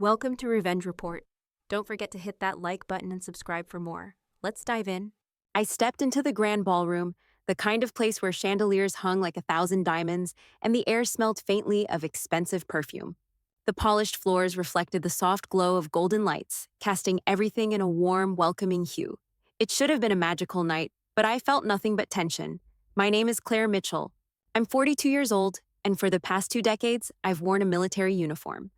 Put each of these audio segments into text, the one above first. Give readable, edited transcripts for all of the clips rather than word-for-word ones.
Welcome to Revenge Report. Don't forget to hit that like button and subscribe for more. Let's dive in. I stepped into the grand ballroom, the kind of place where chandeliers hung like 1,000 diamonds and the air smelled faintly of expensive perfume. The polished floors reflected the soft glow of golden lights, casting everything in a warm, welcoming hue. It should have been a magical night, but I felt nothing but tension. My name is Claire Mitchell. I'm 42 years old, and for the past 2 decades, I've worn a military uniform.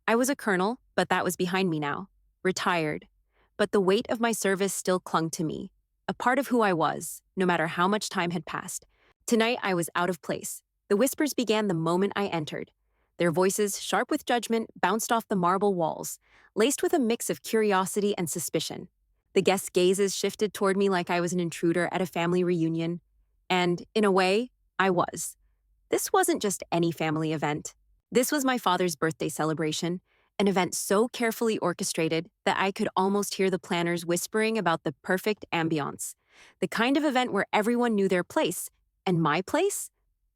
I was a colonel, but that was behind me now. Retired. But the weight of my service still clung to me, a part of who I was, no matter how much time had passed. Tonight I was out of place. The whispers began the moment I entered. Their voices, sharp with judgment, bounced off the marble walls, laced with a mix of curiosity and suspicion. The guests' gazes shifted toward me like I was an intruder at a family reunion. And, in a way, I was. This wasn't just any family event. This was my father's birthday celebration, an event so carefully orchestrated that I could almost hear the planners whispering about the perfect ambiance. The kind of event where everyone knew their place. And my place?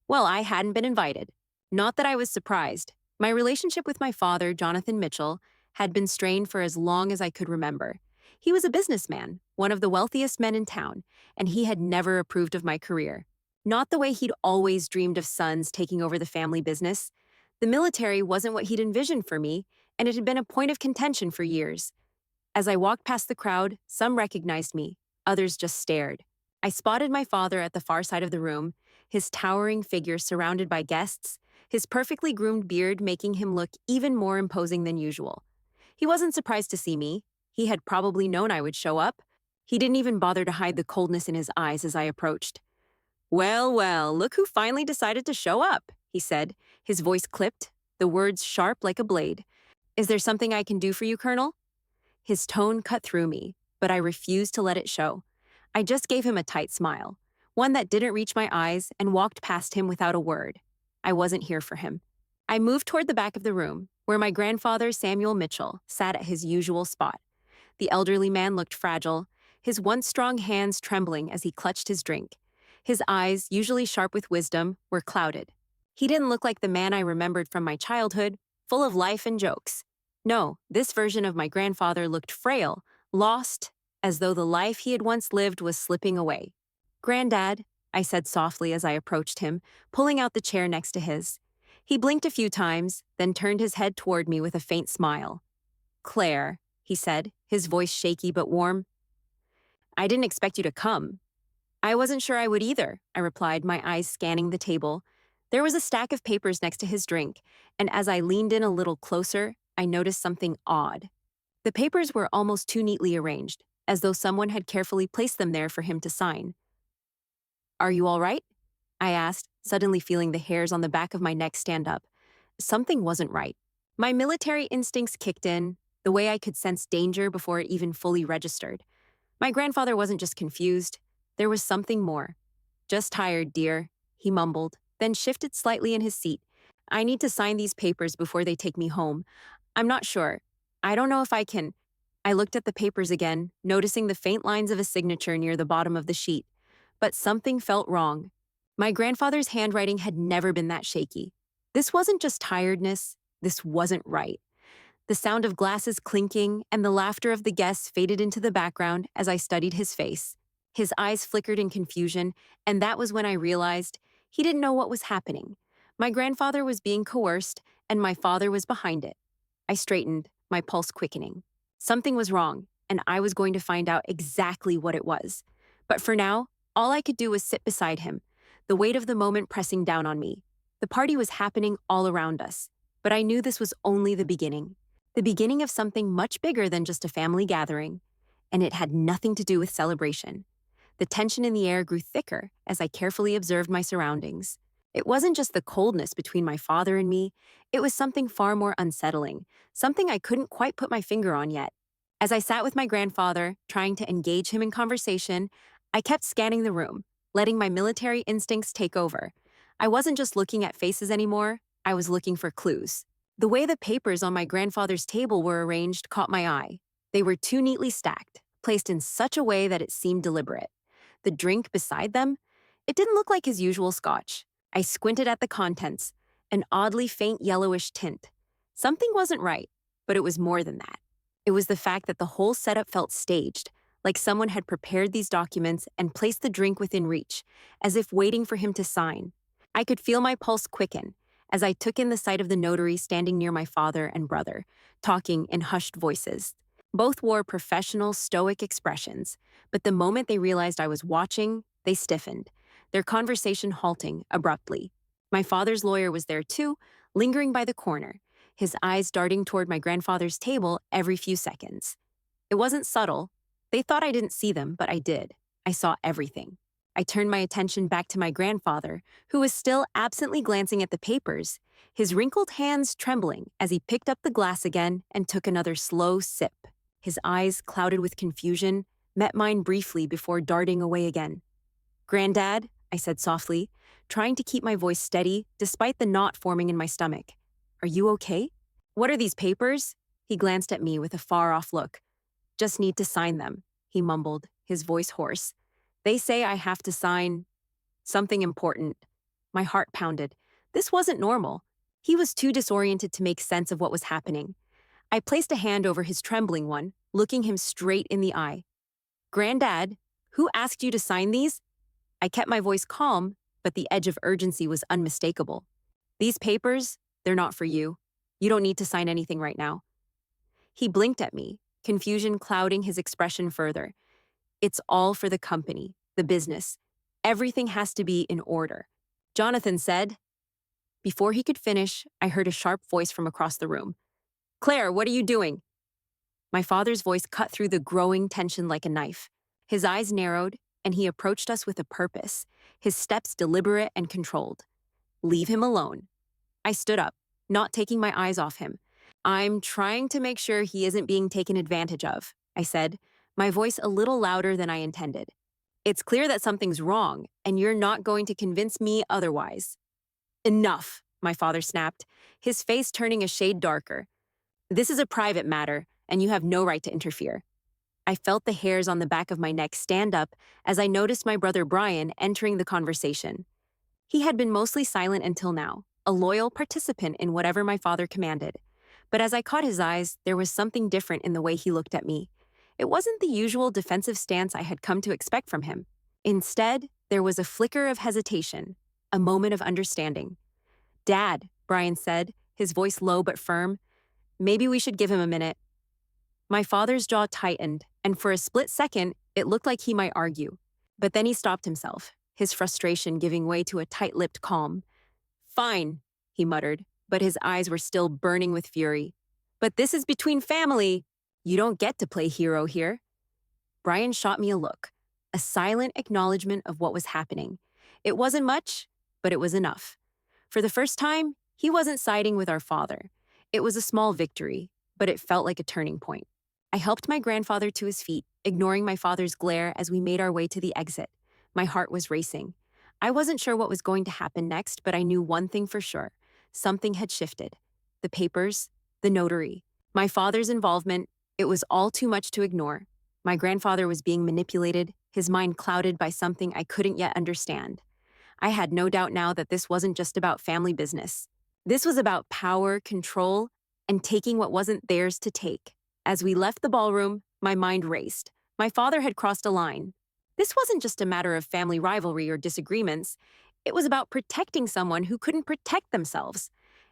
Well, I hadn't been invited. Not that I was surprised. My relationship with my father, Jonathan Mitchell, had been strained for as long as I could remember. He was a businessman, one of the wealthiest men in town, and he had never approved of my career. Not the way he'd always dreamed of sons taking over the family business. The military wasn't what he'd envisioned for me, and it had been a point of contention for years. As I walked past the crowd, some recognized me, others just stared. I spotted my father at the far side of the room, his towering figure surrounded by guests, his perfectly groomed beard making him look even more imposing than usual. He wasn't surprised to see me. He had probably known I would show up. He didn't even bother to hide the coldness in his eyes as I approached. "Well, well, look who finally decided to show up," he said, his voice clipped, the words sharp like a blade. "Is there something I can do for you, Colonel?" His tone cut through me, but I refused to let it show. I just gave him a tight smile, one that didn't reach my eyes, and walked past him without a word. I wasn't here for him. I moved toward the back of the room, where my grandfather, Samuel Mitchell, sat at his usual spot. The elderly man looked fragile, his once strong hands trembling as he clutched his drink. His eyes, usually sharp with wisdom, were clouded. He didn't look like the man I remembered from my childhood, full of life and jokes. No, this version of my grandfather looked frail, lost, as though the life he had once lived was slipping away. "Granddad," I said softly as I approached him, pulling out the chair next to his. He blinked a few times, then turned his head toward me with a faint smile. "Claire," he said, his voice shaky but warm. "I didn't expect you to come." "I wasn't sure I would either," I replied, my eyes scanning the table. There was a stack of papers next to his drink, and as I leaned in a little closer, I noticed something odd. The papers were almost too neatly arranged, as though someone had carefully placed them there for him to sign. "Are you all right?" I asked, suddenly feeling the hairs on the back of my neck stand up. Something wasn't right. My military instincts kicked in, the way I could sense danger before it even fully registered. My grandfather wasn't just confused. There was something more. "Just tired, dear," he mumbled, then shifted slightly in his seat. "I need to sign these papers before they take me home. I'm not sure. I don't know if I can." I looked at the papers again, noticing the faint lines of a signature near the bottom of the sheet. But something felt wrong. My grandfather's handwriting had never been that shaky. This wasn't just tiredness. This wasn't right. The sound of glasses clinking and the laughter of the guests faded into the background as I studied his face. His eyes flickered in confusion, and that was when I realized he didn't know what was happening. My grandfather was being coerced, and my father was behind it. I straightened, my pulse quickening. Something was wrong, and I was going to find out exactly what it was. But for now, all I could do was sit beside him, the weight of the moment pressing down on me. The party was happening all around us, but I knew this was only the beginning of something much bigger than just a family gathering, and it had nothing to do with celebration. The tension in the air grew thicker as I carefully observed my surroundings. It wasn't just the coldness between my father and me, it was something far more unsettling, something I couldn't quite put my finger on yet. As I sat with my grandfather, trying to engage him in conversation, I kept scanning the room, letting my military instincts take over. I wasn't just looking at faces anymore, I was looking for clues. The way the papers on my grandfather's table were arranged caught my eye. They were too neatly stacked, placed in such a way that it seemed deliberate. The drink beside them? It didn't look like his usual scotch. I squinted at the contents, an oddly faint yellowish tint. Something wasn't right. But it was more than that. It was the fact that the whole setup felt staged, like someone had prepared these documents and placed the drink within reach, as if waiting for him to sign. I could feel my pulse quicken as I took in the sight of the notary standing near my father and brother, talking in hushed voices. Both wore professional, stoic expressions, but the moment they realized I was watching, they stiffened, their conversation halting abruptly. My father's lawyer was there too, lingering by the corner, his eyes darting toward my grandfather's table every few seconds. It wasn't subtle. They thought I didn't see them, but I did. I saw everything. I turned my attention back to my grandfather, who was still absently glancing at the papers, his wrinkled hands trembling as he picked up the glass again and took another slow sip. His eyes, clouded with confusion, met mine briefly before darting away again. "Granddad," I said softly, trying to keep my voice steady despite the knot forming in my stomach. "Are you okay? What are these papers?" He glanced at me with a far-off look. "Just need to sign them," he mumbled, his voice hoarse. "They say I have to sign something important." My heart pounded. This wasn't normal. He was too disoriented to make sense of what was happening. I placed a hand over his trembling one, looking him straight in the eye. "Granddad, who asked you to sign these?" I kept my voice calm, but the edge of urgency was unmistakable. "These papers, they're not for you. You don't need to sign anything right now." He blinked at me, confusion clouding his expression further. "It's all for the company, the business. Everything has to be in order," Jonathan said. Before he could finish, I heard a sharp voice from across the room. "Claire, what are you doing?" My father's voice cut through the growing tension like a knife. His eyes narrowed, and he approached us with a purpose, his steps deliberate and controlled. "Leave him alone." I stood up, not taking my eyes off him. "I'm trying to make sure he isn't being taken advantage of," I said, my voice a little louder than I intended. "It's clear that something's wrong, and you're not going to convince me otherwise." "Enough," my father snapped, his face turning a shade darker. "This is a private matter, and you have no right to interfere." I felt the hairs on the back of my neck stand up as I noticed my brother Brian entering the conversation. He had been mostly silent until now, a loyal participant in whatever my father commanded. But as I caught his eyes, there was something different in the way he looked at me. It wasn't the usual defensive stance I had come to expect from him. Instead, there was a flicker of hesitation, a moment of understanding. "Dad," Brian said, his voice low but firm, "maybe we should give him a minute." My father's jaw tightened, and for a split second, it looked like he might argue. But then he stopped himself, his frustration giving way to a tight-lipped calm. "Fine," he muttered, but his eyes were still burning with fury. "But this is between family. You don't get to play hero here." Brian shot me a look, a silent acknowledgement of what was happening. It wasn't much, but it was enough. For the first time, he wasn't siding with our father. It was a small victory, but it felt like a turning point. I helped my grandfather to his feet, ignoring my father's glare as we made our way to the exit. My heart was racing. I wasn't sure what was going to happen next, but I knew one thing for sure. Something had shifted. The papers, the notary, my father's involvement, it was all too much to ignore. My grandfather was being manipulated, his mind clouded by something I couldn't yet understand. I had no doubt now that this wasn't just about family business. This was about power, control, and taking what wasn't theirs to take. As we left the ballroom, my mind raced. My father had crossed a line. This wasn't just a matter of family rivalry or disagreements. It was about protecting someone who couldn't protect themselves.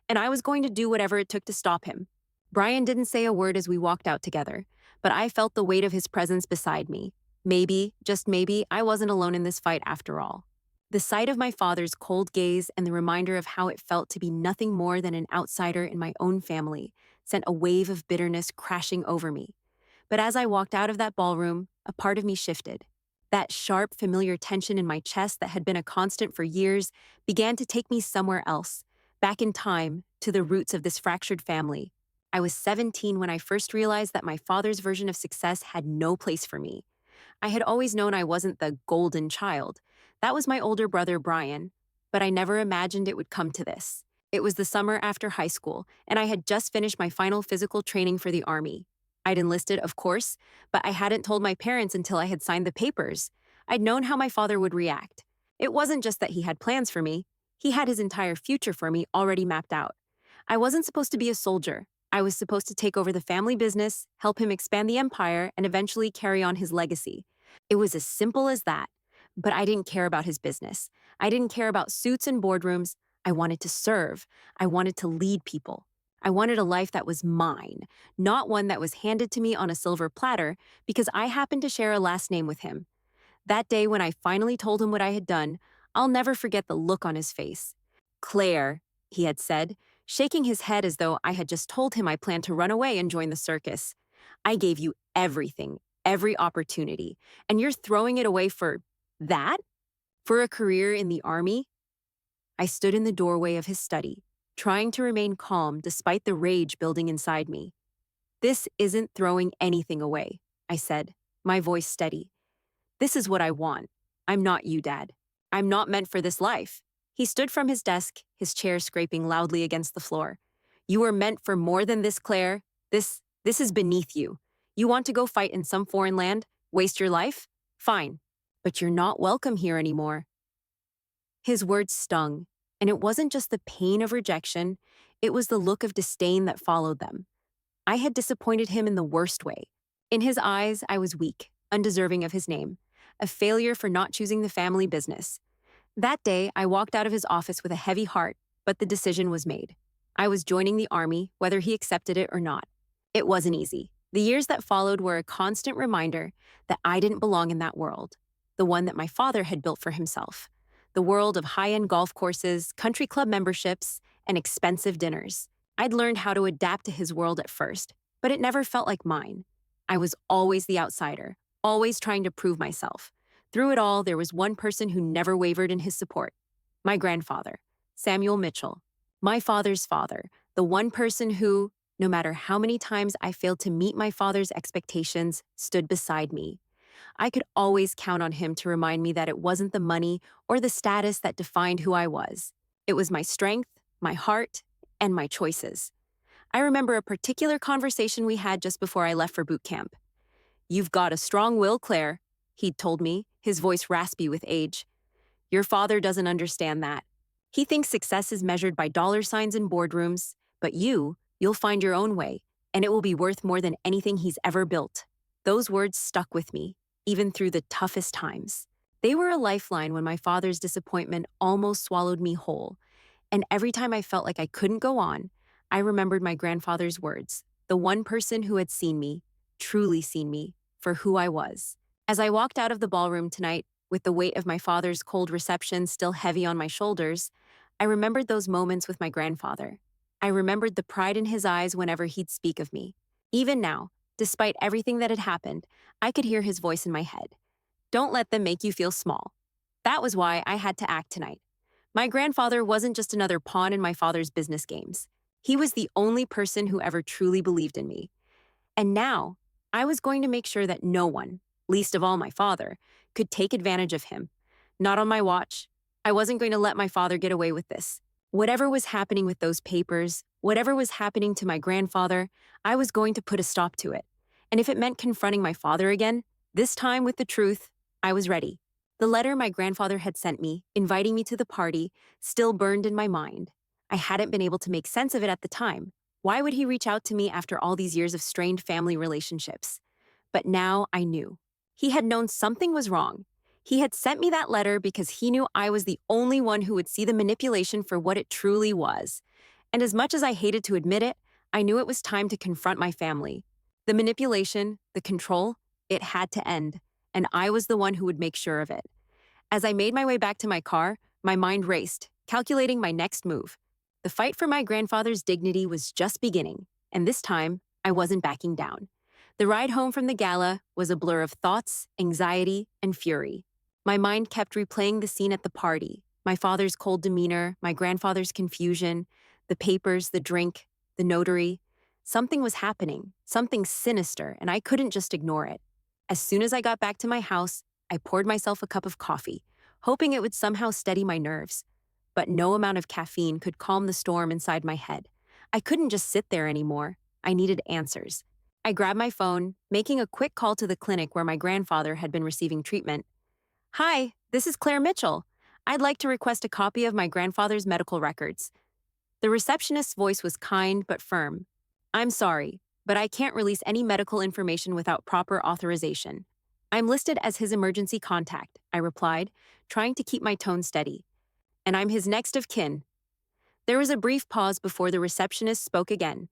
And I was going to do whatever it took to stop him. Brian didn't say a word as we walked out together, but I felt the weight of his presence beside me. Maybe, just maybe, I wasn't alone in this fight after all. The sight of my father's cold gaze and the reminder of how it felt to be nothing more than an outsider in my own family sent a wave of bitterness crashing over me. But as I walked out of that ballroom, a part of me shifted. That sharp, familiar tension in my chest that had been a constant for years began to take me somewhere else, back in time, to the roots of this fractured family. I was 17 when I first realized that my father's version of success had no place for me. I had always known I wasn't the golden child. That was my older brother, Brian, but I never imagined it would come to this. It was the summer after high school, and I had just finished my final physical training for the Army. I'd enlisted, of course, but I hadn't told my parents until I had signed the papers. I'd known how my father would react. It wasn't just that he had plans for me. He had his entire future for me already mapped out. I wasn't supposed to be a soldier. I was supposed to take over the family business, help him expand the empire, and eventually carry on his legacy. It was as simple as that. But I didn't care about his business. I didn't care about suits and boardrooms. I wanted to serve. I wanted to lead people. I wanted a life that was mine, not one that was handed to me on a silver platter because I happened to share a last name with him. That day when I finally told him what I had done, I'll never forget the look on his face. Claire, he had said, shaking his head as though I had just told him I planned to run away and join the circus. I gave you everything, every opportunity, and you're throwing it away for that? For a career in the army? I stood in the doorway of his study, trying to remain calm despite the rage building inside me. This isn't throwing anything away, I said, my voice steady. This is what I want. I'm not you, Dad. I'm not meant for this life. He stood from his desk, his chair scraping loudly against the floor. You were meant for more than this, Claire. This is beneath you. You want to go fight in some foreign land? Waste your life? Fine. But you're not welcome here anymore. His words stung, and it wasn't just the pain of rejection, it was the look of disdain that followed them. I had disappointed him in the worst way. In his eyes, I was weak, undeserving of his name, a failure for not choosing the family business. That day, I walked out of his office with a heavy heart, but the decision was made. I was joining the army, whether he accepted it or not. It wasn't easy. The years that followed were a constant reminder that I didn't belong in that world, the one that my father had built for himself. The world of high-end golf courses, country club memberships, and expensive dinners. I'd learned how to adapt to his world at first, but it never felt like mine. I was always the outsider, always trying to prove myself. Through it all, there was one person who never wavered in his support. My grandfather, Samuel Mitchell. My father's father, the one person who, no matter how many times I failed to meet my father's expectations, stood beside me. I could always count on him to remind me that it wasn't the money or the status that defined who I was. It was my strength, my heart, and my choices. I remember a particular conversation we had just before I left for boot camp. You've got a strong will, Claire, he'd told me, his voice raspy with age. Your father doesn't understand that. He thinks success is measured by dollar signs in boardrooms, but you'll find your own way, and it will be worth more than anything he's ever built. Those words stuck with me, even through the toughest times. They were a lifeline when my father's disappointment almost swallowed me whole, and every time I felt like I couldn't go on, I remembered my grandfather's words, the one person who had seen me, truly seen me, for who I was. As I walked out of the ballroom tonight, with the weight of my father's cold reception still heavy on my shoulders, I remembered those moments with my grandfather. I remembered the pride in his eyes whenever he'd speak of me. Even now, despite everything that had happened, I could hear his voice in my head. Don't let them make you feel small. That was why I had to act tonight. My grandfather wasn't just another pawn in my father's business games. He was the only person who ever truly believed in me. And now, I was going to make sure that no one, least of all my father, could take advantage of him. Not on my watch. I wasn't going to let my father get away with this. Whatever was happening with those papers, whatever was happening to my grandfather, I was going to put a stop to it. And if it meant confronting my father again, this time with the truth, I was ready. The letter my grandfather had sent me, inviting me to the party, still burned in my mind. I hadn't been able to make sense of it at the time. Why would he reach out to me after all these years of strained family relationships? But now I knew. He had known something was wrong. He had sent me that letter because he knew I was the only one who would see the manipulation for what it truly was. And as much as I hated to admit it, I knew it was time to confront my family. The manipulation, the control, it had to end, and I was the one who would make sure of it. As I made my way back to my car, my mind raced, calculating my next move. The fight for my grandfather's dignity was just beginning, and this time, I wasn't backing down. The ride home from the gala was a blur of thoughts, anxiety, and fury. My mind kept replaying the scene at the party, my father's cold demeanor, my grandfather's confusion, the papers, the drink, the notary. Something was happening, something sinister, and I couldn't just ignore it. As soon as I got back to my house, I poured myself a cup of coffee, hoping it would somehow steady my nerves. But no amount of caffeine could calm the storm inside my head. I couldn't just sit there anymore. I needed answers. I grabbed my phone, making a quick call to the clinic where my grandfather had been receiving treatment. Hi, this is Claire Mitchell. I'd like to request a copy of my grandfather's medical records. The receptionist's voice was kind but firm. I'm sorry, but I can't release any medical information without proper authorization. I'm listed as his emergency contact, I replied, trying to keep my tone steady. And I'm his next of kin. There was a brief pause before the receptionist spoke again.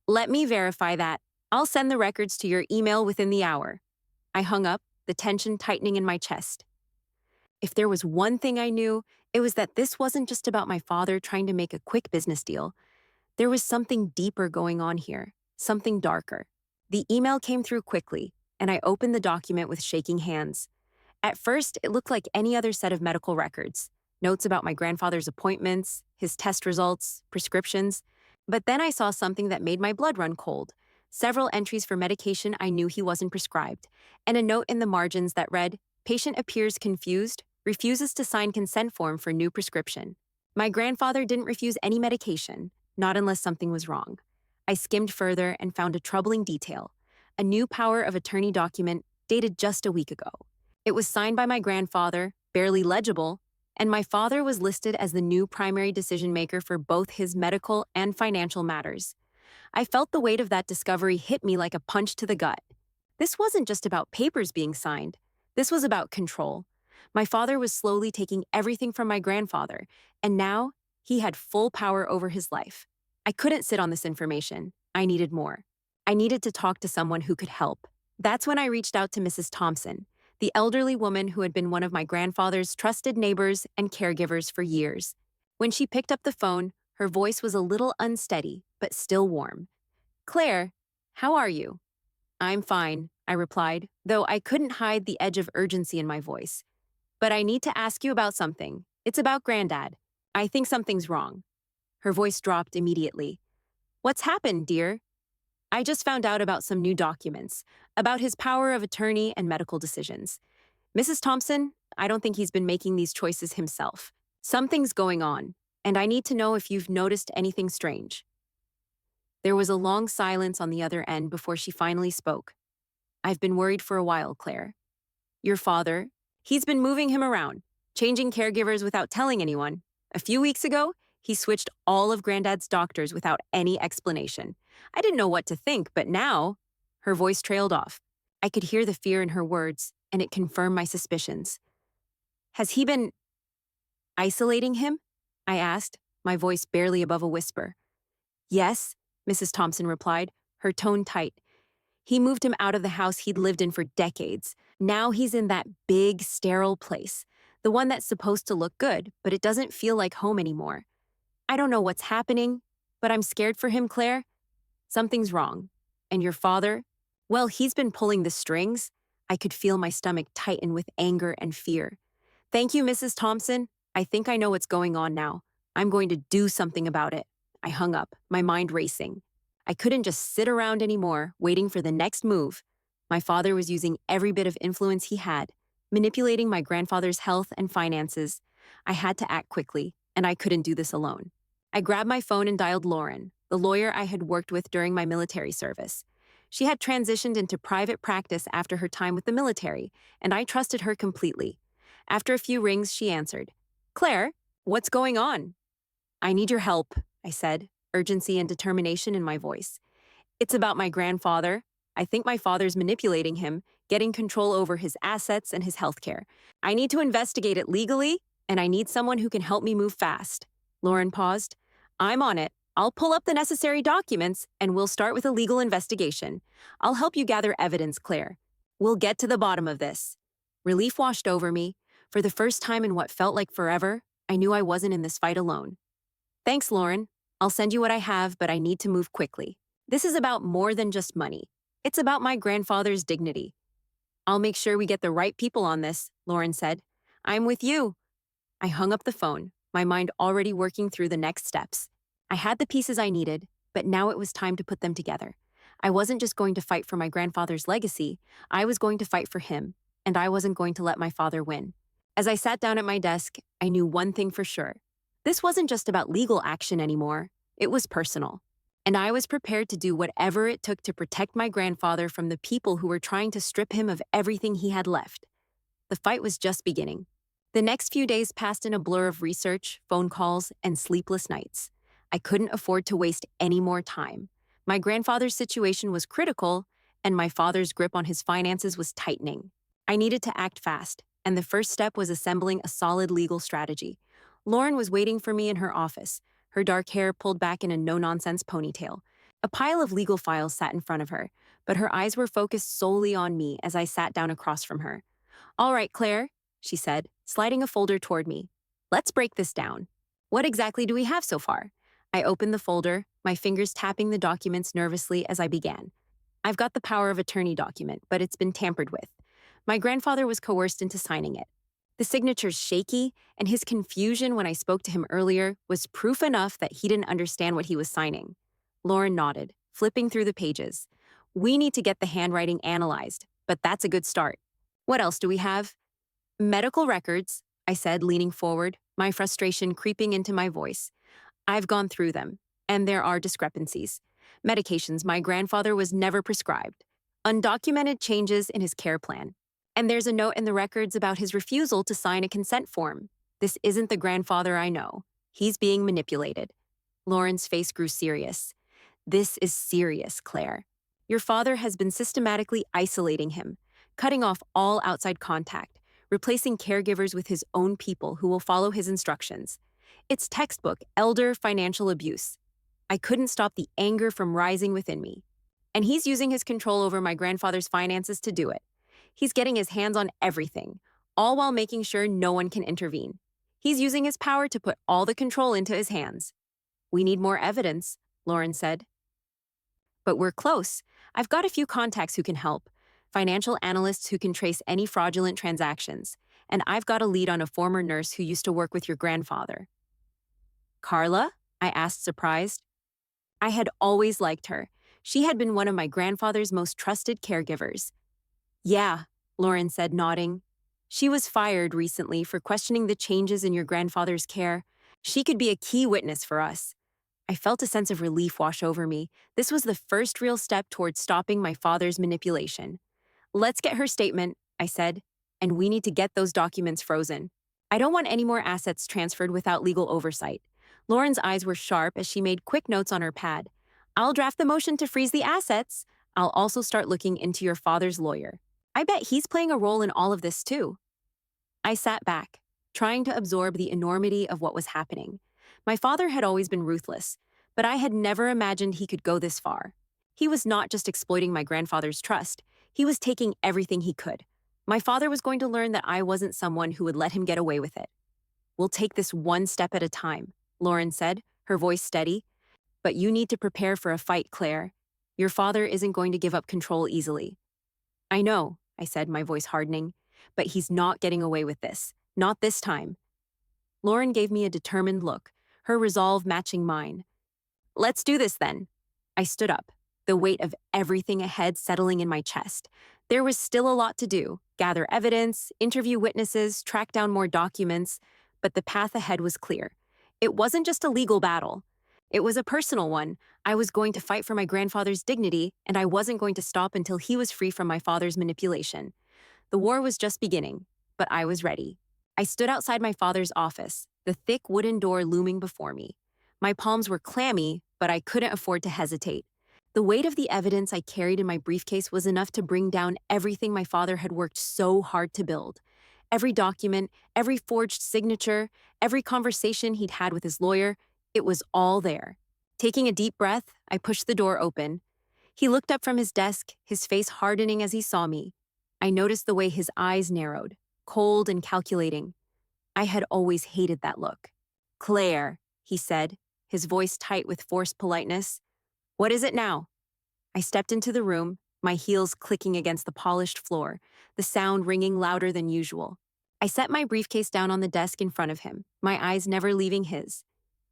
Let me verify that. I'll send the records to your email within the hour. I hung up, the tension tightening in my chest. If there was one thing I knew, it was that this wasn't just about my father trying to make a quick business deal. There was something deeper going on here, something darker. The email came through quickly, and I opened the document with shaking hands. At first, it looked like any other set of medical records. Notes about my grandfather's appointments, his test results, prescriptions. But then I saw something that made my blood run cold. Several entries for medication I knew he wasn't prescribed, and a note in the margins that read, "Patient appears confused, refuses to sign consent form for new prescription." My grandfather didn't refuse any medication, not unless something was wrong. I skimmed further and found a troubling detail, a new power of attorney document dated just a week ago. It was signed by my grandfather, barely legible, and my father was listed as the new primary decision maker for both his medical and financial matters. I felt the weight of that discovery hit me like a punch to the gut. This wasn't just about papers being signed. This was about control. My father was slowly taking everything from my grandfather, and now he had full power over his life. I couldn't sit on this information. I needed more. I needed to talk to someone who could help. That's when I reached out to Mrs. Thompson, the elderly woman who had been one of my grandfather's trusted neighbors and caregivers for years. When she picked up the phone, her voice was a little unsteady, but still warm. "Claire, how are you?" "I'm fine," I replied, though I couldn't hide the edge of urgency in my voice. "But I need to ask you about something. It's about Granddad. I think something's wrong." Her voice dropped immediately. "What's happened, dear?" "I just found out about some new documents, about his power of attorney and medical decisions. Mrs. Thompson, I don't think he's been making these choices himself. Something's going on, and I need to know if you've noticed anything strange." There was a long silence on the other end before she finally spoke. "I've been worried for a while, Claire. Your father, he's been moving him around, changing caregivers without telling anyone. A few weeks ago, he switched all of Granddad's doctors without any explanation. I didn't know what to think, but now—" Her voice trailed off. I could hear the fear in her words, and it confirmed my suspicions. "Has he been isolating him?" I asked, my voice barely above a whisper. "Yes," Mrs. Thompson replied, her tone tight. "He moved him out of the house he'd lived in for decades. Now he's in that big, sterile place, the one that's supposed to look good, but it doesn't feel like home anymore. I don't know what's happening, but I'm scared for him, Claire. Something's wrong. And your father? Well, he's been pulling the strings." I could feel my stomach tighten with anger and fear. "Thank you, Mrs. Thompson. I think I know what's going on now. I'm going to do something about it." I hung up, my mind racing. I couldn't just sit around anymore, waiting for the next move. My father was using every bit of influence he had, manipulating my grandfather's health and finances. I had to act quickly, and I couldn't do this alone. I grabbed my phone and dialed Lauren, the lawyer I had worked with during my military service. She had transitioned into private practice after her time with the military, and I trusted her completely. After a few rings, she answered. "Claire, what's going on?" "I need your help," I said, urgency and determination in my voice. "It's about my grandfather. I think my father's manipulating him, getting control over his assets and his healthcare. I need to investigate it legally, and I need someone who can help me move fast." Lauren paused. "I'm on it. I'll pull up the necessary documents, and we'll start with a legal investigation. I'll help you gather evidence, Claire. We'll get to the bottom of this." Relief washed over me. For the first time in what felt like forever, I knew I wasn't in this fight alone. "Thanks, Lauren. I'll send you what I have, but I need to move quickly. This is about more than just money. It's about my grandfather's dignity." "I'll make sure we get the right people on this," Lauren said. "I'm with you." I hung up the phone, my mind already working through the next steps. I had the pieces I needed, but now it was time to put them together. I wasn't just going to fight for my grandfather's legacy, I was going to fight for him, and I wasn't going to let my father win. As I sat down at my desk, I knew one thing for sure. This wasn't just about legal action anymore, it was personal. And I was prepared to do whatever it took to protect my grandfather from the people who were trying to strip him of everything he had left. The fight was just beginning. The next few days passed in a blur of research, phone calls, and sleepless nights. I couldn't afford to waste any more time. My grandfather's situation was critical, and my father's grip on his finances was tightening. I needed to act fast, and the first step was assembling a solid legal strategy. Lauren was waiting for me in her office, her dark hair pulled back in a no-nonsense ponytail. A pile of legal files sat in front of her, but her eyes were focused solely on me as I sat down across from her. "All right, Claire," she said, sliding a folder toward me. "Let's break this down. What exactly do we have so far?" I opened the folder, my fingers tapping the documents nervously as I began. "I've got the power of attorney document, but it's been tampered with. My grandfather was coerced into signing it. The signature's shaky, and his confusion when I spoke to him earlier was proof enough that he didn't understand what he was signing." Lauren nodded, flipping through the pages. "We need to get the handwriting analyzed, but that's a good start. What else do we have?" "Medical records," I said, leaning forward, my frustration creeping into my voice. "I've gone through them, and there are discrepancies. Medications my grandfather was never prescribed. Undocumented changes in his care plan. And there's a note in the records about his refusal to sign a consent form. This isn't the grandfather I know. He's being manipulated." Lauren's face grew serious. "This is serious, Claire. Your father has been systematically isolating him, cutting off all outside contact, replacing caregivers with his own people who will follow his instructions. It's textbook elder financial abuse." I couldn't stop the anger from rising within me. "And he's using his control over my grandfather's finances to do it. He's getting his hands on everything, all while making sure no one can intervene. He's using his power to put all the control into his hands." "We need more evidence," Lauren said. "But we're close. I've got a few contacts who can help, financial analysts who can trace any fraudulent transactions, and I've got a lead on a former nurse who used to work with your grandfather." "Carla?" I asked, surprised. I had always liked her. She had been one of my grandfather's most trusted caregivers. "Yeah," Lauren said, nodding. "She was fired recently for questioning the changes in your grandfather's care. She could be a key witness for us." I felt a sense of relief wash over me. This was the first real step towards stopping my father's manipulation. "Let's get her statement," I said, "and we need to get those documents frozen. I don't want any more assets transferred without legal oversight." Lauren's eyes were sharp as she made quick notes on her pad. "I'll draft the motion to freeze the assets. I'll also start looking into your father's lawyer. I bet he's playing a role in all of this too." I sat back, trying to absorb the enormity of what was happening. My father had always been ruthless, but I had never imagined he could go this far. He was not just exploiting my grandfather's trust, he was taking everything he could. My father was going to learn that I wasn't someone who would let him get away with it. "We'll take this one step at a time," Lauren said, her voice steady. "But you need to prepare for a fight, Claire. Your father isn't going to give up control easily." "I know," I said, my voice hardening, "but he's not getting away with this. Not this time." Lauren gave me a determined look, her resolve matching mine. "Let's do this then." I stood up, the weight of everything ahead settling in my chest. There was still a lot to do: gather evidence, interview witnesses, track down more documents, but the path ahead was clear. It wasn't just a legal battle. It was a personal one. I was going to fight for my grandfather's dignity, and I wasn't going to stop until he was free from my father's manipulation. The war was just beginning, but I was ready. I stood outside my father's office, the thick wooden door looming before me. My palms were clammy, but I couldn't afford to hesitate. The weight of the evidence I carried in my briefcase was enough to bring down everything my father had worked so hard to build. Every document, every forged signature, every conversation he'd had with his lawyer, it was all there. Taking a deep breath, I pushed the door open. He looked up from his desk, his face hardening as he saw me. I noticed the way his eyes narrowed, cold and calculating. I had always hated that look. "Claire," he said, his voice tight with forced politeness. "What is it now?" I stepped into the room, my heels clicking against the polished floor, the sound ringing louder than usual. I set my briefcase down on the desk in front of him, my eyes never leaving his.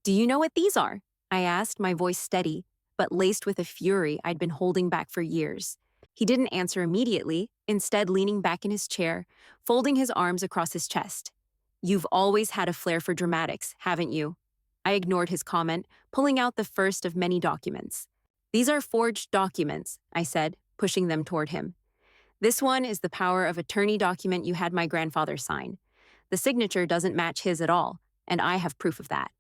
"Do you know what these are?" I asked, my voice steady, but laced with a fury I'd been holding back for years. He didn't answer immediately, instead leaning back in his chair, folding his arms across his chest. "You've always had a flair for dramatics, haven't you?" I ignored his comment, pulling out the first of many documents. "These are forged documents," I said, pushing them toward him. "This one is the power of attorney document you had my grandfather sign. The signature doesn't match his at all, and I have proof of that."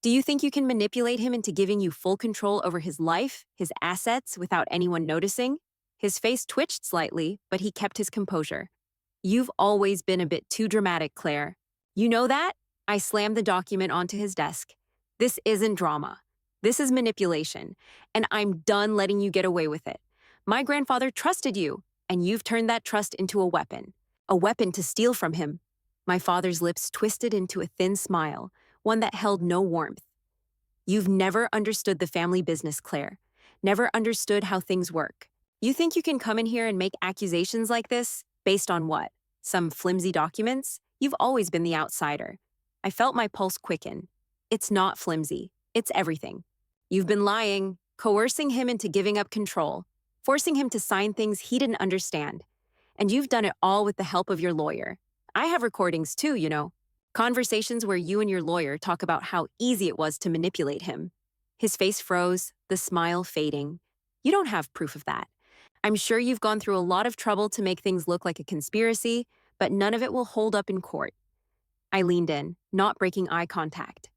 Do you think you can manipulate him into giving you full control over his life, his assets, without anyone noticing? His face twitched slightly, but he kept his composure. You've always been a bit too dramatic, Claire. You know that? I slammed the document onto his desk. This isn't drama. This is manipulation, and I'm done letting you get away with it. My grandfather trusted you, and you've turned that trust into a weapon to steal from him. My father's lips twisted into a thin smile, one that held no warmth. You've never understood the family business, Claire. Never understood how things work. You think you can come in here and make accusations like this? Based on what? Some flimsy documents? You've always been the outsider. I felt my pulse quicken. It's not flimsy. It's everything. You've been lying, coercing him into giving up control, forcing him to sign things he didn't understand. And you've done it all with the help of your lawyer. I have recordings too, you know. Conversations where you and your lawyer talk about how easy it was to manipulate him. His face froze, the smile fading. You don't have proof of that. I'm sure you've gone through a lot of trouble to make things look like a conspiracy, but none of it will hold up in court. I leaned in, not breaking eye contact.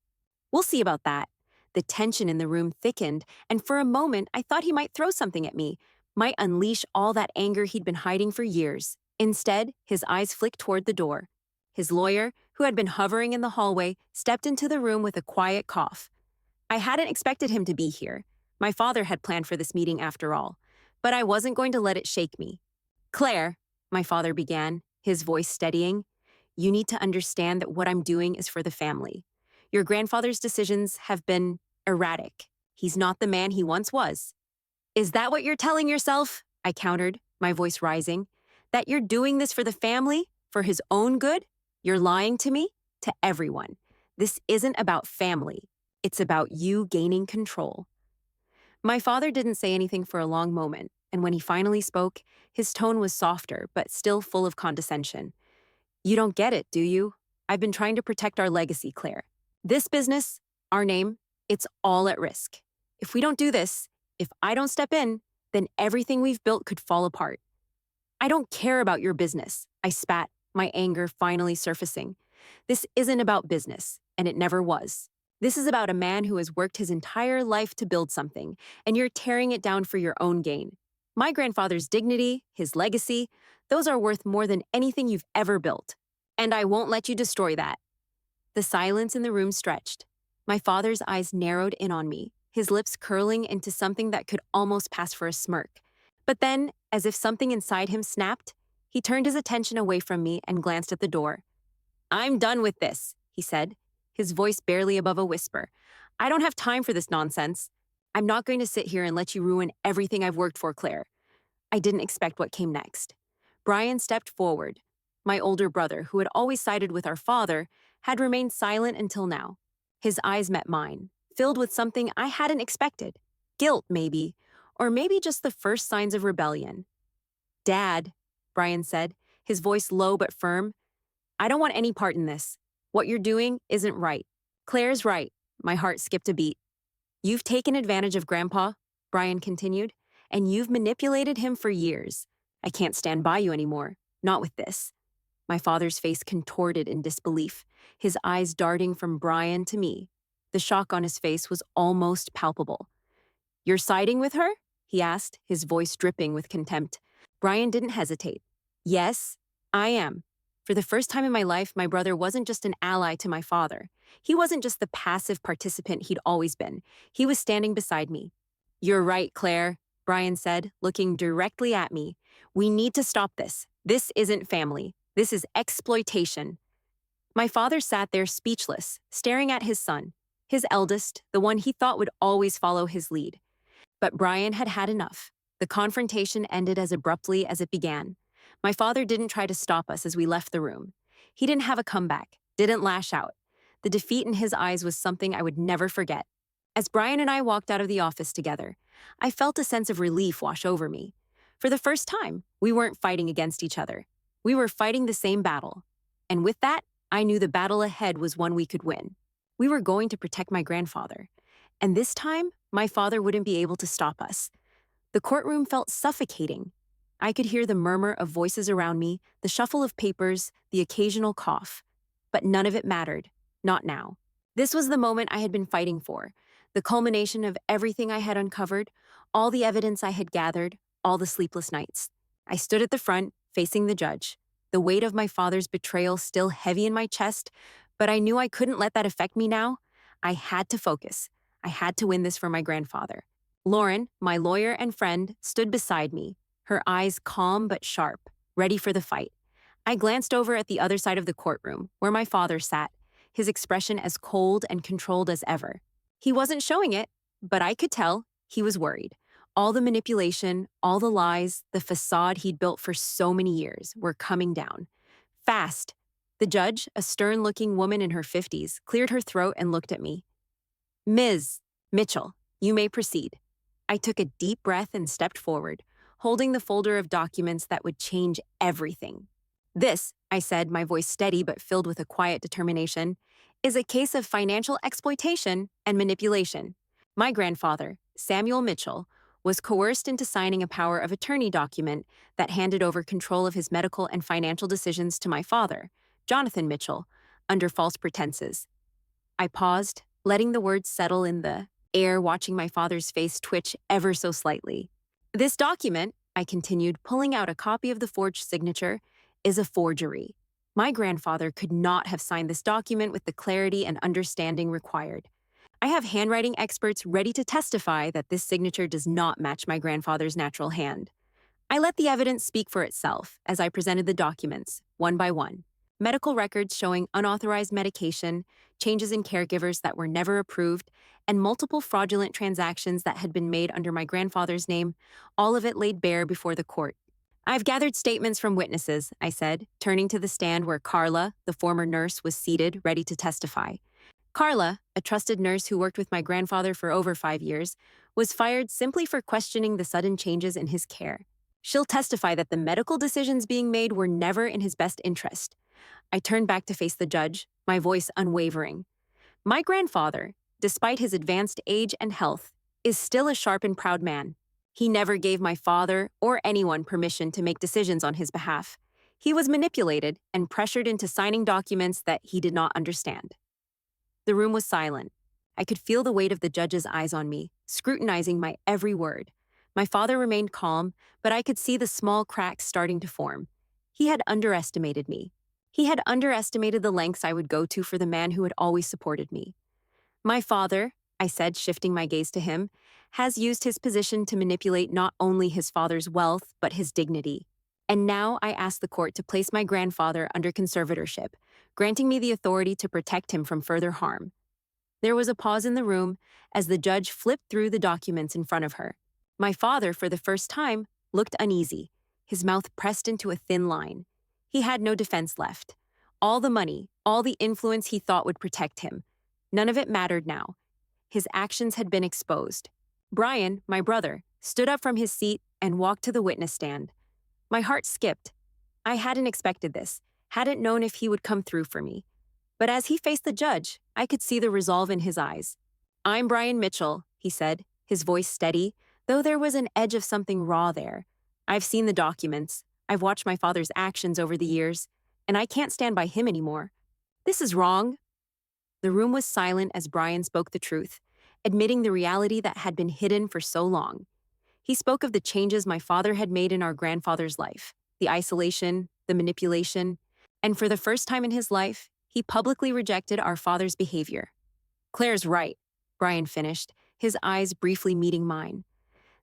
We'll see about that. The tension in the room thickened, and for a moment I thought he might throw something at me, might unleash all that anger he'd been hiding for years. Instead, his eyes flicked toward the door. His lawyer, who had been hovering in the hallway, stepped into the room with a quiet cough. I hadn't expected him to be here. My father had planned for this meeting after all, but I wasn't going to let it shake me. Claire, my father began, his voice steadying, you need to understand that what I'm doing is for the family. Your grandfather's decisions have been erratic. He's not the man he once was. Is that what you're telling yourself? I countered, my voice rising. That you're doing this for the family? For his own good? You're lying to me? To everyone. This isn't about family. It's about you gaining control. My father didn't say anything for a long moment, and when he finally spoke, his tone was softer, but still full of condescension. You don't get it, do you? I've been trying to protect our legacy, Claire. This business, our name, it's all at risk. If we don't do this, if I don't step in, then everything we've built could fall apart. I don't care about your business, I spat, my anger finally surfacing. This isn't about business, and it never was. This is about a man who has worked his entire life to build something, and you're tearing it down for your own gain. My grandfather's dignity, his legacy, those are worth more than anything you've ever built. And I won't let you destroy that. The silence in the room stretched. My father's eyes narrowed in on me, his lips curling into something that could almost pass for a smirk. But then, as if something inside him snapped, he turned his attention away from me and glanced at the door. I'm done with this, he said, his voice barely above a whisper. I don't have time for this nonsense. I'm not going to sit here and let you ruin everything I've worked for, Claire. I didn't expect what came next. Brian stepped forward. My older brother, who had always sided with our father, had remained silent until now. His eyes met mine, filled with something I hadn't expected. Guilt, maybe, or maybe just the first signs of rebellion. Dad, Brian said, his voice low but firm, I don't want any part in this. What you're doing isn't right. Claire's right. My heart skipped a beat. You've taken advantage of Grandpa, Brian continued, and you've manipulated him for years. I can't stand by you anymore. Not with this. My father's face contorted in disbelief, his eyes darting from Brian to me. The shock on his face was almost palpable. You're siding with her? He asked, his voice dripping with contempt. Brian didn't hesitate. Yes, I am. For the first time in my life, my brother wasn't just an ally to my father. He wasn't just the passive participant he'd always been. He was standing beside me. You're right, Claire, Brian said, looking directly at me. We need to stop this. This isn't family. This is exploitation. My father sat there speechless, staring at his son, his eldest, the one he thought would always follow his lead. But Brian had had enough. The confrontation ended as abruptly as it began. My father didn't try to stop us as we left the room. He didn't have a comeback, didn't lash out. The defeat in his eyes was something I would never forget. As Brian and I walked out of the office together, I felt a sense of relief wash over me. For the first time, we weren't fighting against each other. We were fighting the same battle. And with that, I knew the battle ahead was one we could win. We were going to protect my grandfather. And this time, my father wouldn't be able to stop us. The courtroom felt suffocating. I could hear the murmur of voices around me, the shuffle of papers, the occasional cough. But none of it mattered. Not now. This was the moment I had been fighting for, the culmination of everything I had uncovered, all the evidence I had gathered, all the sleepless nights. I stood at the front, facing the judge, the weight of my father's betrayal still heavy in my chest, but I knew I couldn't let that affect me now. I had to focus. I had to win this for my grandfather. Lauren, my lawyer and friend, stood beside me, her eyes calm but sharp, ready for the fight. I glanced over at the other side of the courtroom, where my father sat, his expression as cold and controlled as ever. He wasn't showing it, but I could tell he was worried. All the manipulation, all the lies, the facade he'd built for so many years were coming down. Fast. The judge, a stern-looking woman in her 50s, cleared her throat and looked at me. Ms. Mitchell, you may proceed. I took a deep breath and stepped forward, holding the folder of documents that would change everything. This, I said, my voice steady but filled with a quiet determination, is a case of financial exploitation and manipulation. My grandfather, Samuel Mitchell, was coerced into signing a power of attorney document that handed over control of his medical and financial decisions to my father, Jonathan Mitchell, under false pretenses. I paused, letting the words settle in the air, watching my father's face twitch ever so slightly. This document, I continued, pulling out a copy of the forged signature, is a forgery. My grandfather could not have signed this document with the clarity and understanding required. I have handwriting experts ready to testify that this signature does not match my grandfather's natural hand. I let the evidence speak for itself as I presented the documents, one by one. Medical records showing unauthorized medication, changes in caregivers that were never approved, and multiple fraudulent transactions that had been made under my grandfather's name, all of it laid bare before the court. I've gathered statements from witnesses, I said, turning to the stand where Carla, the former nurse, was seated, ready to testify. Carla, a trusted nurse who worked with my grandfather for over 5 years, was fired simply for questioning the sudden changes in his care. She'll testify that the medical decisions being made were never in his best interest. I turned back to face the judge, my voice unwavering. My grandfather, despite his advanced age and health, is still a sharp and proud man. He never gave my father or anyone permission to make decisions on his behalf. He was manipulated and pressured into signing documents that he did not understand. The room was silent. I could feel the weight of the judge's eyes on me, scrutinizing my every word. My father remained calm, but I could see the small cracks starting to form. He had underestimated me. He had underestimated the lengths I would go to for the man who had always supported me. My father, I said, shifting my gaze to him, has used his position to manipulate not only his father's wealth, but his dignity. And now I ask the court to place my grandfather under conservatorship, granting me the authority to protect him from further harm. There was a pause in the room as the judge flipped through the documents in front of her. My father, for the first time, looked uneasy, his mouth pressed into a thin line. He had no defense left. All the money, all the influence he thought would protect him. None of it mattered now. His actions had been exposed. Brian, my brother, stood up from his seat and walked to the witness stand. My heart skipped. I hadn't expected this, hadn't known if he would come through for me. But as he faced the judge, I could see the resolve in his eyes. "I'm Brian Mitchell," he said, his voice steady, though there was an edge of something raw there. "I've seen the documents. I've watched my father's actions over the years, and I can't stand by him anymore. This is wrong." The room was silent as Brian spoke the truth, admitting the reality that had been hidden for so long. He spoke of the changes my father had made in our grandfather's life, the isolation, the manipulation, and for the first time in his life, he publicly rejected our father's behavior. "Claire's right," Brian finished, his eyes briefly meeting mine.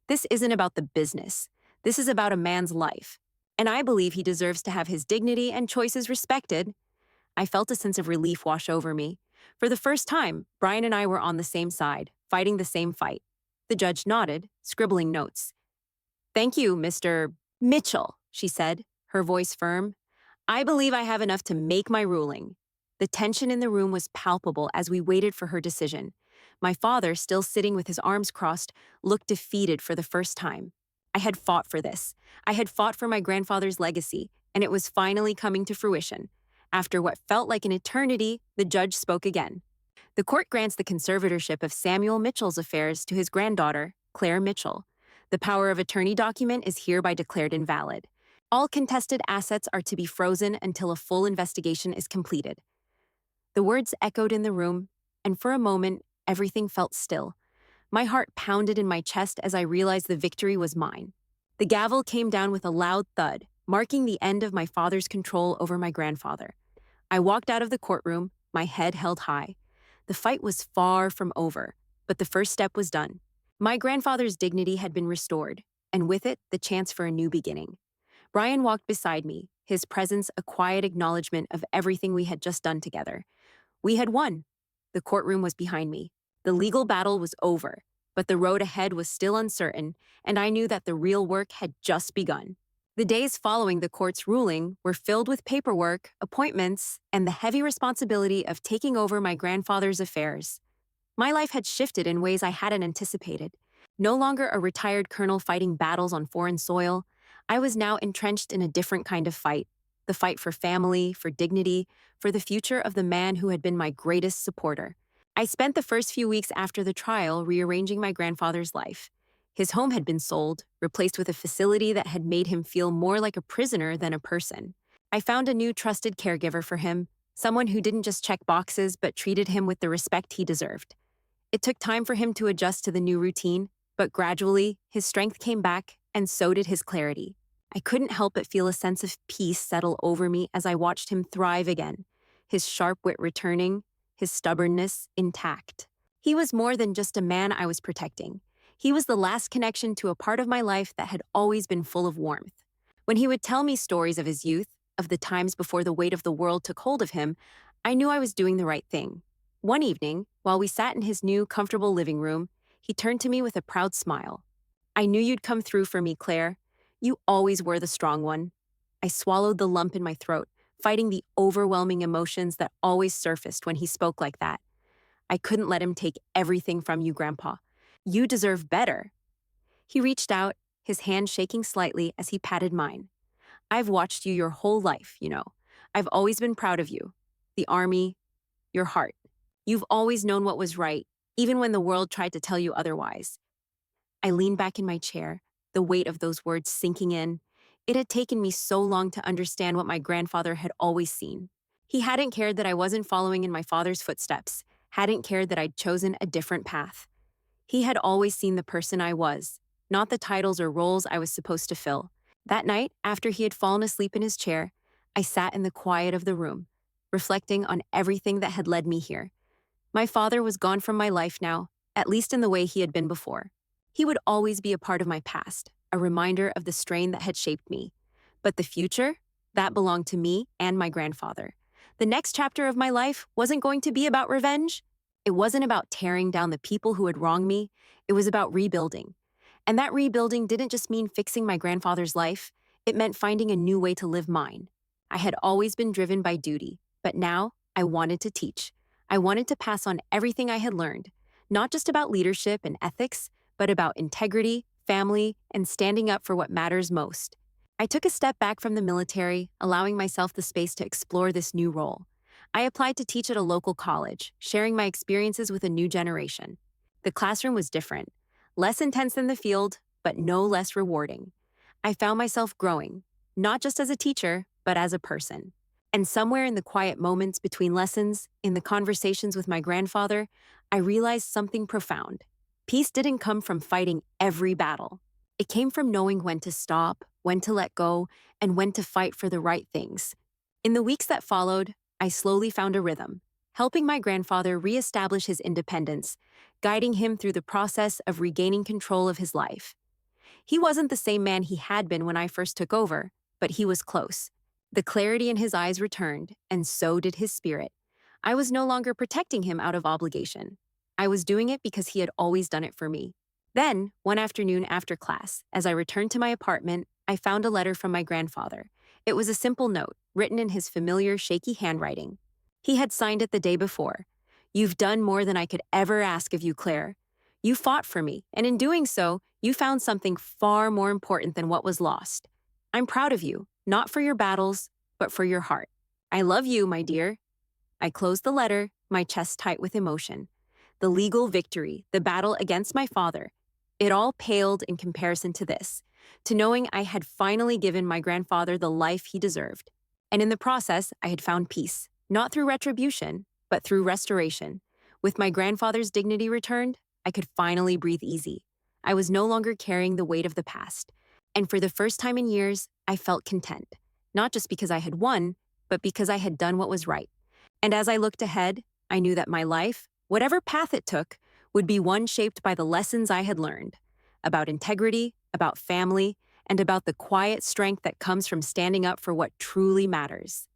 "This isn't about the business. This is about a man's life, and I believe he deserves to have his dignity and choices respected." I felt a sense of relief wash over me. For the first time, Brian and I were on the same side, fighting the same fight. The judge nodded, scribbling notes. "Thank you, Mr. Mitchell," she said, her voice firm. "I believe I have enough to make my ruling." The tension in the room was palpable as we waited for her decision. My father, still sitting with his arms crossed, looked defeated for the first time. I had fought for this. I had fought for my grandfather's legacy, and it was finally coming to fruition. After what felt like an eternity, the judge spoke again. "The court grants the conservatorship of Samuel Mitchell's affairs to his granddaughter, Claire Mitchell. The power of attorney document is hereby declared invalid. All contested assets are to be frozen until a full investigation is completed." The words echoed in the room, and for a moment, everything felt still. My heart pounded in my chest as I realized the victory was mine. The gavel came down with a loud thud, marking the end of my father's control over my grandfather. I walked out of the courtroom, my head held high. The fight was far from over, but the first step was done. My grandfather's dignity had been restored, and with it, the chance for a new beginning. Brian walked beside me, his presence a quiet acknowledgement of everything we had just done together. We had won. The courtroom was behind me. The legal battle was over, but the road ahead was still uncertain, and I knew that the real work had just begun. The days following the court's ruling were filled with paperwork, appointments, and the heavy responsibility of taking over my grandfather's affairs. My life had shifted in ways I hadn't anticipated. No longer a retired colonel fighting battles on foreign soil, I was now entrenched in a different kind of fight. The fight for family, for dignity, for the future of the man who had been my greatest supporter. I spent the first few weeks after the trial rearranging my grandfather's life. His home had been sold, replaced with a facility that had made him feel more like a prisoner than a person. I found a new trusted caregiver for him, someone who didn't just check boxes but treated him with the respect he deserved. It took time for him to adjust to the new routine, but gradually, his strength came back, and so did his clarity. I couldn't help but feel a sense of peace settle over me as I watched him thrive again, his sharp wit returning, his stubbornness intact. He was more than just a man I was protecting. He was the last connection to a part of my life that had always been full of warmth. When he would tell me stories of his youth, of the times before the weight of the world took hold of him, I knew I was doing the right thing. One evening, while we sat in his new, comfortable living room, he turned to me with a proud smile. "I knew you'd come through for me, Claire. You always were the strong one." I swallowed the lump in my throat, fighting the overwhelming emotions that always surfaced when he spoke like that. "I couldn't let him take everything from you, Grandpa. You deserve better." He reached out, his hand shaking slightly as he patted mine. "I've watched you your whole life, you know. I've always been proud of you. The Army, your heart. You've always known what was right, even when the world tried to tell you otherwise." I leaned back in my chair, the weight of those words sinking in. It had taken me so long to understand what my grandfather had always seen. He hadn't cared that I wasn't following in my father's footsteps, hadn't cared that I'd chosen a different path. He had always seen the person I was, not the titles or roles I was supposed to fill. That night, after he had fallen asleep in his chair, I sat in the quiet of the room, reflecting on everything that had led me here. My father was gone from my life now, at least in the way he had been before. He would always be a part of my past, a reminder of the strain that had shaped me. But the future, that belonged to me and my grandfather. The next chapter of my life wasn't going to be about revenge. It wasn't about tearing down the people who had wronged me. It was about rebuilding. And that rebuilding didn't just mean fixing my grandfather's life. It meant finding a new way to live mine. I had always been driven by duty, but now I wanted to teach. I wanted to pass on everything I had learned, not just about leadership and ethics, but about integrity, family, and standing up for what matters most. I took a step back from the military, allowing myself the space to explore this new role. I applied to teach at a local college, sharing my experiences with a new generation. The classroom was different, less intense than the field, but no less rewarding. I found myself growing, not just as a teacher, but as a person. And somewhere in the quiet moments between lessons, in the conversations with my grandfather, I realized something profound. Peace didn't come from fighting every battle. It came from knowing when to stop, when to let go, and when to fight for the right things. In the weeks that followed, I slowly found a rhythm, helping my grandfather reestablish his independence, guiding him through the process of regaining control of his life. He wasn't the same man he had been when I first took over, but he was close. The clarity in his eyes returned, and so did his spirit. I was no longer protecting him out of obligation. I was doing it because he had always done it for me. Then, one afternoon after class, as I returned to my apartment, I found a letter from my grandfather. It was a simple note, written in his familiar, shaky handwriting. He had signed it the day before. "You've done more than I could ever ask of you, Claire. You fought for me, and in doing so, you found something far more important than what was lost. I'm proud of you, not for your battles, but for your heart. I love you, my dear." I closed the letter, my chest tight with emotion. The legal victory, the battle against my father, it all paled in comparison to this, to knowing I had finally given my grandfather the life he deserved. And in the process, I had found peace, not through retribution, but through restoration. With my grandfather's dignity returned, I could finally breathe easy. I was no longer carrying the weight of the past. And for the first time in years, I felt content. Not just because I had won, but because I had done what was right. And as I looked ahead, I knew that my life, whatever path it took, would be one shaped by the lessons I had learned about integrity, about family, and about the quiet strength that comes from standing up for what truly matters.